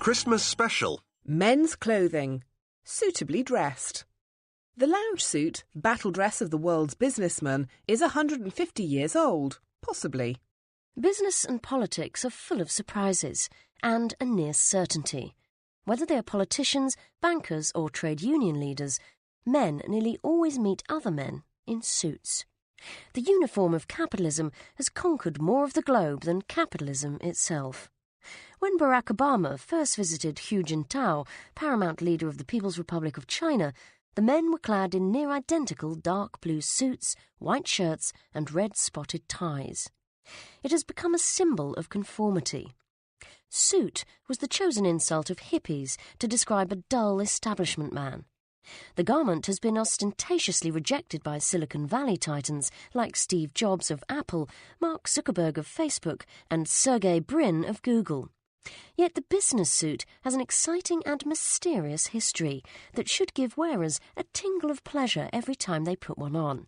Christmas special. Men's clothing. Suitably dressed. The lounge suit, battle dress of the world's businessman, is 150 years old, possibly. Business and politics are full of surprises and a near certainty. Whether they are politicians, bankers or trade union leaders, men nearly always meet other men in suits. The uniform of capitalism has conquered more of the globe than capitalism itself. When Barack Obama first visited Hu Jintao, paramount leader of the People's Republic of China, the men were clad in near-identical dark blue suits, white shirts and red-spotted ties. It has become a symbol of conformity. Suit was the chosen insult of hippies to describe a dull establishment man. The garment has been ostentatiously rejected by Silicon Valley titans like Steve Jobs of Apple, Mark Zuckerberg of Facebook, and Sergey Brin of Google. Yet the business suit has an exciting and mysterious history that should give wearers a tingle of pleasure every time they put one on.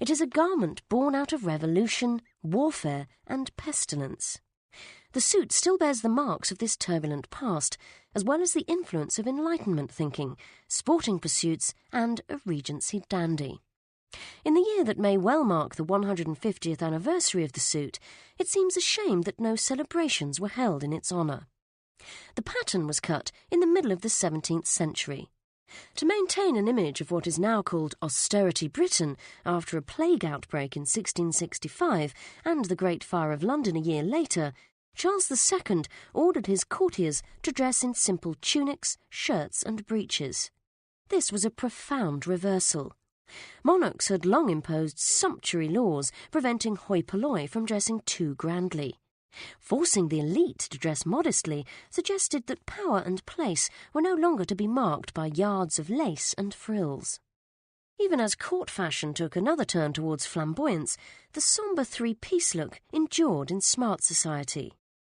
It is a garment born out of revolution, warfare, and pestilence. The suit still bears the marks of this turbulent past, as well as the influence of Enlightenment thinking, sporting pursuits, and a Regency dandy. In the year that may well mark the 150th anniversary of the suit, it seems a shame that no celebrations were held in its honour. The pattern was cut in the middle of the 17th century. To maintain an image of what is now called austerity Britain after a plague outbreak in 1665 and the Great Fire of London a year later, Charles II ordered his courtiers to dress in simple tunics, shirts and breeches. This was a profound reversal. Monarchs had long imposed sumptuary laws preventing hoi polloi from dressing too grandly. Forcing the elite to dress modestly suggested that power and place were no longer to be marked by yards of lace and frills. Even as court fashion took another turn towards flamboyance, the sombre three-piece look endured in smart society.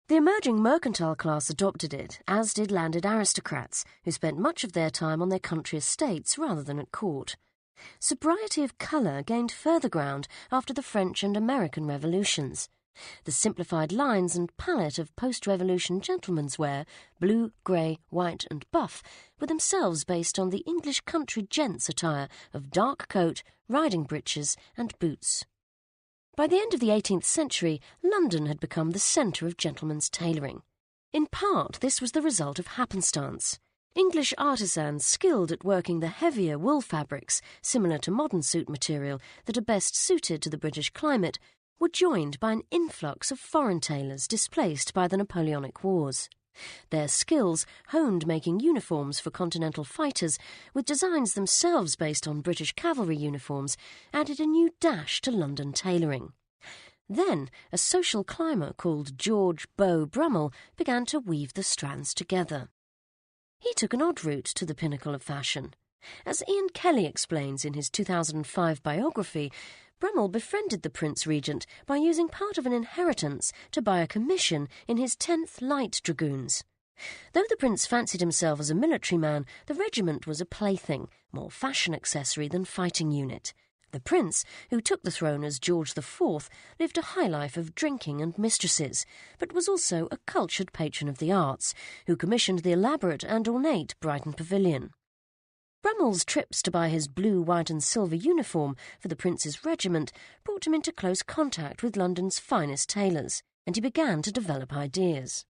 The emerging mercantile class adopted it, as did landed aristocrats, who spent much of their time on their country estates rather than at court. Sobriety of colour gained further ground after the French and American revolutions. The simplified lines and palette of post-revolution gentlemen's wear, blue, grey, white and buff, were themselves based on the English country gents' attire of dark coat, riding breeches and boots. By the end of the 18th century, London had become the centre of gentlemen's tailoring. In part, this was the result of happenstance. English artisans skilled at working the heavier wool fabrics, similar to modern suit material, that are best suited to the British climate, were joined by an influx of foreign tailors displaced by the Napoleonic Wars. Their skills, honed making uniforms for continental fighters, with designs themselves based on British cavalry uniforms, added a new dash to London tailoring. Then a social climber called George Beau Brummel began to weave the strands together. He took an odd route to the pinnacle of fashion. As Ian Kelly explains in his 2005 biography, Brummel befriended the Prince Regent by using part of an inheritance to buy a commission in his 10th Light Dragoons. Though the Prince fancied himself as a military man, the regiment was a plaything, more fashion accessory than fighting unit. The Prince, who took the throne as George IV, lived a high life of drinking and mistresses, but was also a cultured patron of the arts, who commissioned the elaborate and ornate Brighton Pavilion. Brummel's trips to buy his blue, white and silver uniform for the Prince's regiment brought him into close contact with London's finest tailors, and he began to develop ideas.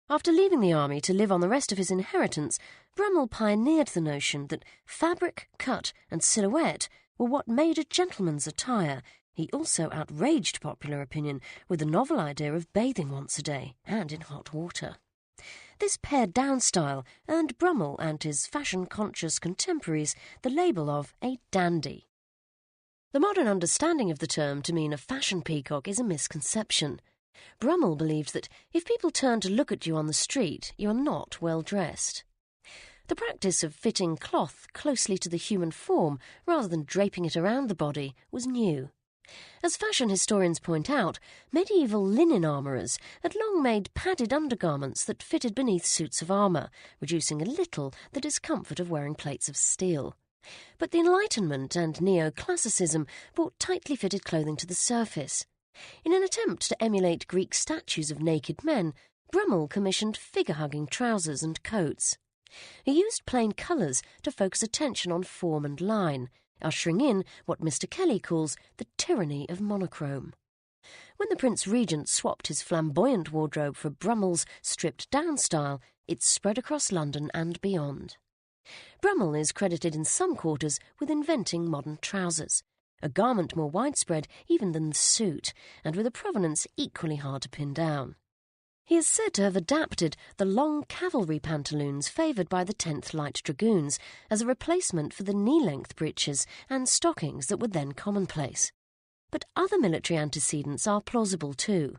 After leaving the army to live on the rest of his inheritance, Brummel pioneered the notion that fabric, cut and silhouette were what made a gentleman's attire. He also outraged popular opinion with the novel idea of bathing once a day, and in hot water. This pared-down style earned Brummel and his fashion-conscious contemporaries the label of a dandy. The modern understanding of the term to mean a fashion peacock is a misconception. Brummel believed that if people turn to look at you on the street, you are not well dressed. The practice of fitting cloth closely to the human form rather than draping it around the body was new. As fashion historians point out, medieval linen armourers had long made padded undergarments that fitted beneath suits of armour, reducing a little the discomfort of wearing plates of steel. But the Enlightenment and neoclassicism brought tightly fitted clothing to the surface. In an attempt to emulate Greek statues of naked men, Brummell commissioned figure-hugging trousers and coats. He used plain colours to focus attention on form and line, ushering in what Mr. Kelly calls the tyranny of monochrome. When the Prince Regent swapped his flamboyant wardrobe for Brummell's stripped-down style, it spread across London and beyond. Brummell is credited in some quarters with inventing modern trousers, a garment more widespread even than the suit, and with a provenance equally hard to pin down. He is said to have adapted the long cavalry pantaloons favoured by the 10th Light Dragoons as a replacement for the knee-length breeches and stockings that were then commonplace. But other military antecedents are plausible too.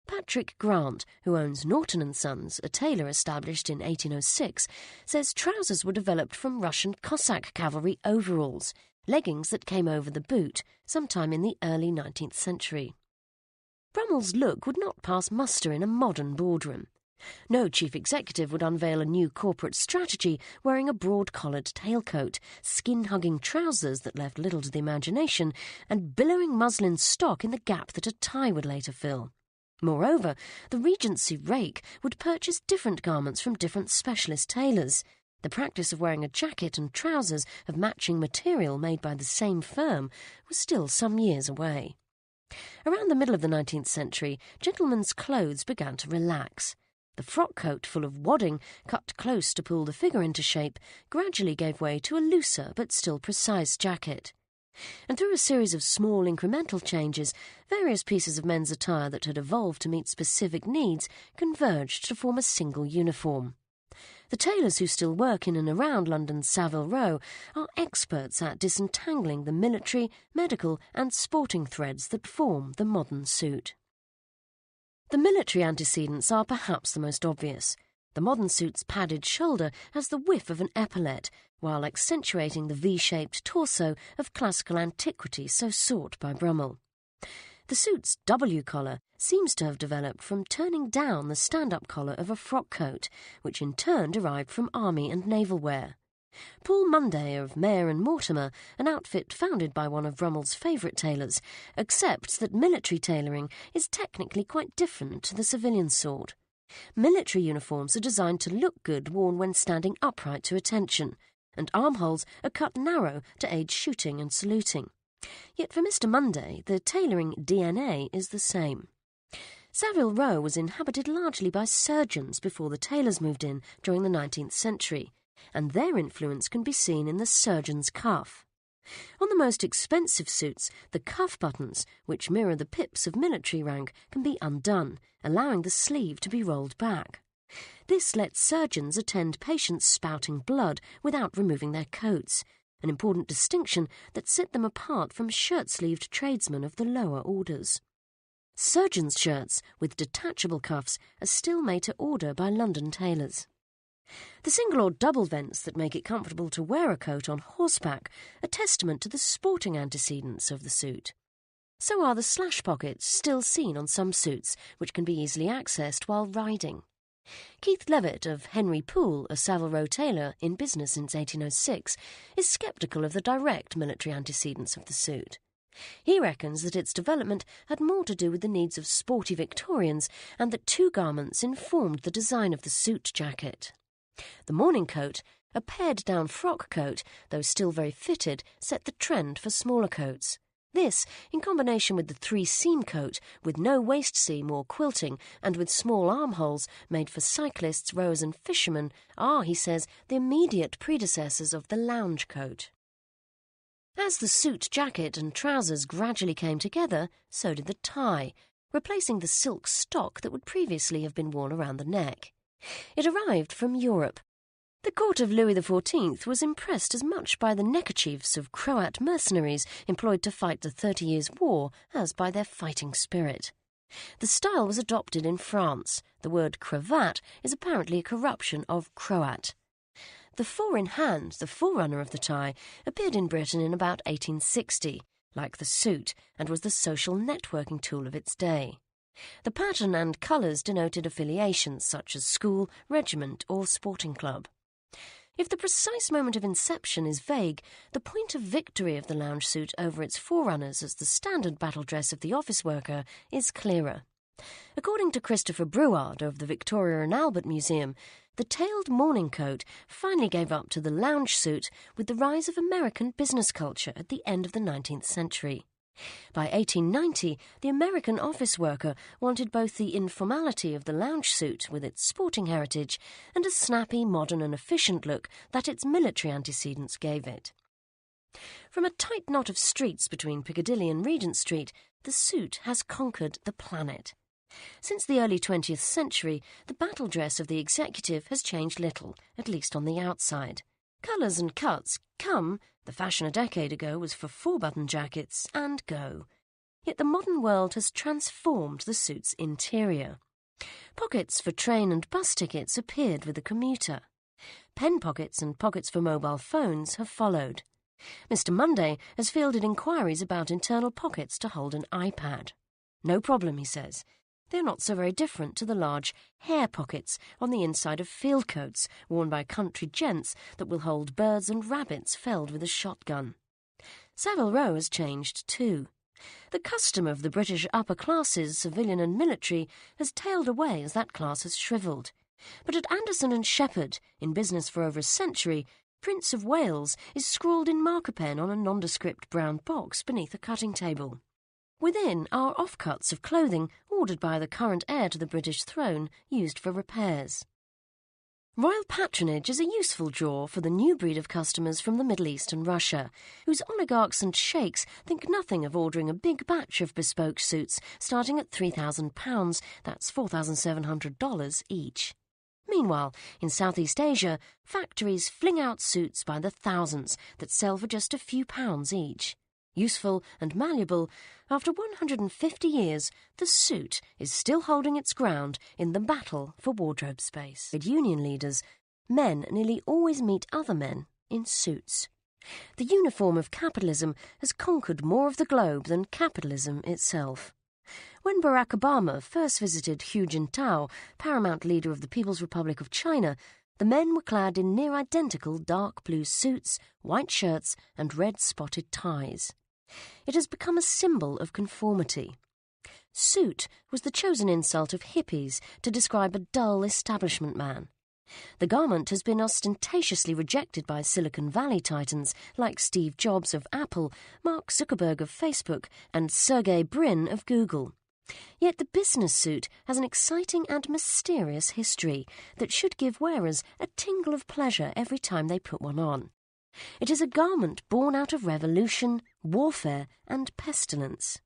Patrick Grant, who owns Norton & Sons, a tailor established in 1806, says trousers were developed from Russian Cossack cavalry overalls, leggings that came over the boot, sometime in the early 19th century. Brummell's look would not pass muster in a modern boardroom. No chief executive would unveil a new corporate strategy wearing a broad-collared tailcoat, skin-hugging trousers that left little to the imagination, and billowing muslin stock in the gap that a tie would later fill. Moreover, the Regency rake would purchase different garments from different specialist tailors. The practice of wearing a jacket and trousers of matching material made by the same firm was still some years away. Around the middle of the 19th century, gentlemen's clothes began to relax. The frock coat, full of wadding, cut close to pull the figure into shape, gradually gave way to a looser but still precise jacket. And through a series of small incremental changes, various pieces of men's attire that had evolved to meet specific needs converged to form a single uniform. The tailors who still work in and around London's Savile Row are experts at disentangling the military, medical and sporting threads that form the modern suit. The military antecedents are perhaps the most obvious. The modern suit's padded shoulder has the whiff of an epaulette, while accentuating the V-shaped torso of classical antiquity so sought by Brummell. The suit's W collar seems to have developed from turning down the stand-up collar of a frock coat, which in turn derived from army and naval wear. Paul Munday of Mayer and Mortimer, an outfit founded by one of Brummell's favourite tailors, accepts that military tailoring is technically quite different to the civilian sort. Military uniforms are designed to look good worn when standing upright to attention, and armholes are cut narrow to aid shooting and saluting. Yet for Mr. Munday, the tailoring DNA is the same. Savile Row was inhabited largely by surgeons before the tailors moved in during the 19th century, and their influence can be seen in the surgeon's cuff. On the most expensive suits, the cuff buttons, which mirror the pips of military rank, can be undone, allowing the sleeve to be rolled back. This lets surgeons attend patients spouting blood without removing their coats, an important distinction that set them apart from shirt-sleeved tradesmen of the lower orders. Surgeons' shirts with detachable cuffs are still made to order by London tailors. The single or double vents that make it comfortable to wear a coat on horseback are testament to the sporting antecedents of the suit. So are the slash pockets still seen on some suits, which can be easily accessed while riding. Keith Levitt of Henry Poole, a Savile Row tailor in business since 1806, is sceptical of the direct military antecedents of the suit. He reckons that its development had more to do with the needs of sporty Victorians and that two garments informed the design of the suit jacket. The morning coat, a pared-down frock coat, though still very fitted, set the trend for smaller coats. This, in combination with the three-seam coat, with no waist seam or quilting, and with small armholes made for cyclists, rowers and fishermen, are, he says, the immediate predecessors of the lounge coat. As the suit jacket and trousers gradually came together, so did the tie, replacing the silk stock that would previously have been worn around the neck. It arrived from Europe. The court of Louis XIV was impressed as much by the neckerchiefs of Croat mercenaries employed to fight the 30 Years' War as by their fighting spirit. The style was adopted in France. The word cravat is apparently a corruption of Croat. The four-in-hand, the forerunner of the tie, appeared in Britain in about 1860, like the suit, and was the social networking tool of its day. The pattern and colours denoted affiliations such as school, regiment or sporting club. If the precise moment of inception is vague, the point of victory of the lounge suit over its forerunners as the standard battle dress of the office worker is clearer. According to Christopher Bruard of the Victoria and Albert Museum, the tailed morning coat finally gave up to the lounge suit with the rise of American business culture at the end of the 19th century. By 1890, the American office worker wanted both the informality of the lounge suit with its sporting heritage and a snappy, modern and efficient look that its military antecedents gave it. From a tight knot of streets between Piccadilly and Regent Street, the suit has conquered the planet. Since the early 20th century, the battle dress of the executive has changed little, at least on the outside. Colours and cuts come, the fashion a decade ago was for 4-button jackets, and go. Yet the modern world has transformed the suit's interior. Pockets for train and bus tickets appeared with the commuter. Pen pockets and pockets for mobile phones have followed. Mr. Monday has fielded inquiries about internal pockets to hold an iPad. No problem, he says. They're not so very different to the large hair pockets on the inside of field coats worn by country gents that will hold birds and rabbits felled with a shotgun. Savile Row has changed too. The custom of the British upper classes, civilian and military, has tailed away as that class has shrivelled. But at Anderson and Shepherd, in business for over a century, Prince of Wales is scrawled in marker pen on a nondescript brown box beneath a cutting table. Within are offcuts of clothing ordered by the current heir to the British throne, used for repairs. Royal patronage is a useful draw for the new breed of customers from the Middle East and Russia, whose oligarchs and sheikhs think nothing of ordering a big batch of bespoke suits starting at £3,000, that's $4,700 each. Meanwhile, in Southeast Asia, factories fling out suits by the thousands that sell for just a few pounds each. Useful and malleable, after 150 years, the suit is still holding its ground in the battle for wardrobe space. With union leaders, men nearly always meet other men in suits. The uniform of capitalism has conquered more of the globe than capitalism itself. When Barack Obama first visited Hu Jintao, paramount leader of the People's Republic of China, the men were clad in near-identical dark blue suits, white shirts and red-spotted ties. It has become a symbol of conformity. Suit was the chosen insult of hippies to describe a dull establishment man. The garment has been ostentatiously rejected by Silicon Valley titans like Steve Jobs of Apple, Mark Zuckerberg of Facebook, and Sergey Brin of Google. Yet the business suit has an exciting and mysterious history that should give wearers a tingle of pleasure every time they put one on. It is a garment born out of revolution, warfare, and pestilence.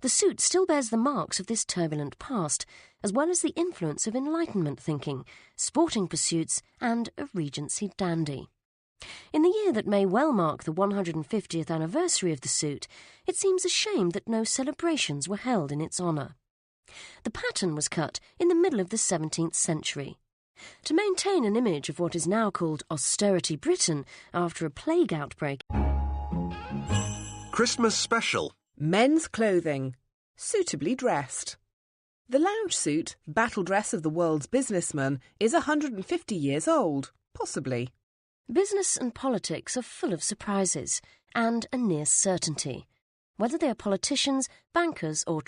The suit still bears the marks of this turbulent past, as well as the influence of Enlightenment thinking, sporting pursuits, and a Regency dandy. In the year that may well mark the 150th anniversary of the suit, it seems a shame that no celebrations were held in its honour. The pattern was cut in the middle of the 17th century. To maintain an image of what is now called austerity Britain after a plague outbreak. Christmas special. Men's clothing. Suitably dressed. The lounge suit, battle dress of the world's businessman, is 150 years old, possibly. Business and politics are full of surprises and a near certainty. Whether they are politicians, bankers or